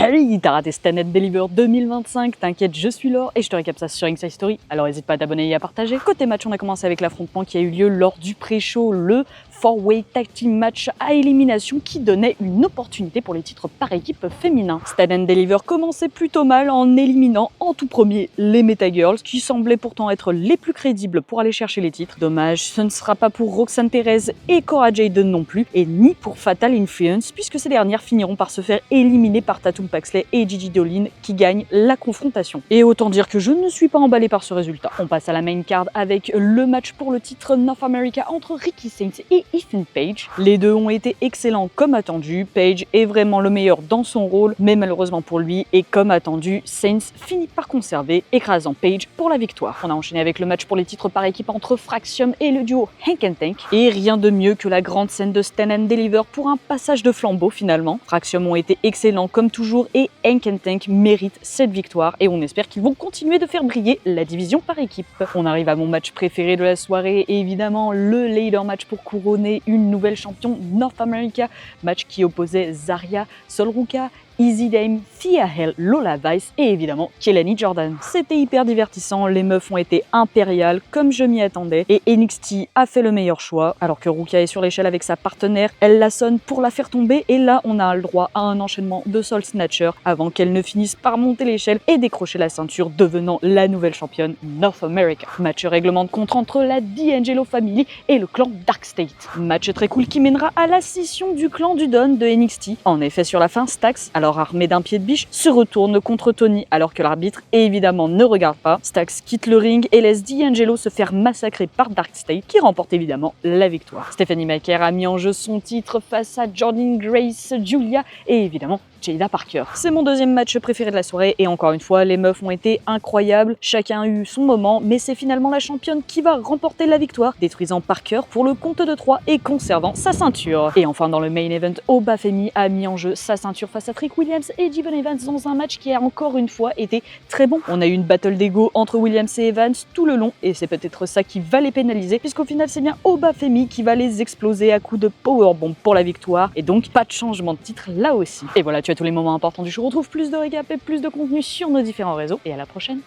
Hey, t'as raté Stand and Deliver 2025, t'inquiète, je suis Laure et je te récap ça sur Inside Story, alors n'hésite pas à t'abonner et à partager. Côté match, on a commencé avec l'affrontement qui a eu lieu lors du pré-show, le 4-way tag team match à élimination qui donnait une opportunité pour les titres par équipe féminin. Stand and Deliver commençait plutôt mal en éliminant en tout premier les Meta Girls qui semblaient pourtant être les plus crédibles pour aller chercher les titres. Dommage, ce ne sera pas pour Roxanne Perez et Cora Jade non plus, et ni pour Fatal Influence puisque ces dernières finiront par se faire éliminer par Tatum Paxley et Gigi Dolin qui gagnent la confrontation. Et autant dire que je ne suis pas emballé par ce résultat. On passe à la main card avec le match pour le titre North America entre Ricky Saints et Ethan Page. Les deux ont été excellents comme attendu. Page est vraiment le meilleur dans son rôle, mais malheureusement pour lui, et comme attendu, Saints finit par conserver, écrasant Page pour la victoire. On a enchaîné avec le match pour les titres par équipe entre Fraxium et le duo Hank and Tank. Et rien de mieux que la grande scène de Stand and Deliver pour un passage de flambeau finalement. Fraxium ont été excellents comme toujours et Hank and Tank méritent cette victoire et on espère qu'ils vont continuer de faire briller la division par équipe. On arrive à mon match préféré de la soirée et évidemment le ladder match pour couronner une nouvelle championne North America, match qui opposait Zarya, Sol Ruka, Easy Dame, Thea Hell, Lola Vice et évidemment Kelani Jordan. C'était hyper divertissant, les meufs ont été impériales comme je m'y attendais et NXT a fait le meilleur choix. Alors que Ruka est sur l'échelle avec sa partenaire, elle la sonne pour la faire tomber et là on a le droit à un enchaînement de Soul Snatcher avant qu'elle ne finisse par monter l'échelle et décrocher la ceinture devenant la nouvelle championne North America. Match règlement de compte entre la D'Angelo Family et le clan Dark State. Match très cool qui mènera à la scission du clan du Don de NXT. En effet sur la fin, Stax, alors armé d'un pied de biche, se retourne contre Tony alors que l'arbitre évidemment ne regarde pas. Stax quitte le ring et laisse D'Angelo se faire massacrer par Dark State qui remporte évidemment la victoire. Stephanie McMahon a mis en jeu son titre face à Jordan Grace, Julia et évidemment Jada Parker. C'est mon deuxième match préféré de la soirée et encore une fois les meufs ont été incroyables, chacun a eu son moment mais c'est finalement la championne qui va remporter la victoire, détruisant Parker pour le compte de 3 et conservant sa ceinture. Et enfin dans le main event, Obafemi a mis en jeu sa ceinture face à Trick Williams et Devon Evans dans un match qui a encore une fois été très bon. On a eu une battle d'ego entre Williams et Evans tout le long et c'est peut-être ça qui va les pénaliser puisqu'au final c'est bien Obafemi qui va les exploser à coups de powerbomb pour la victoire et donc pas de changement de titre là aussi. Et voilà, tu as tous les moments importants du show. Retrouve plus de récap et plus de contenu sur nos différents réseaux et à la prochaine.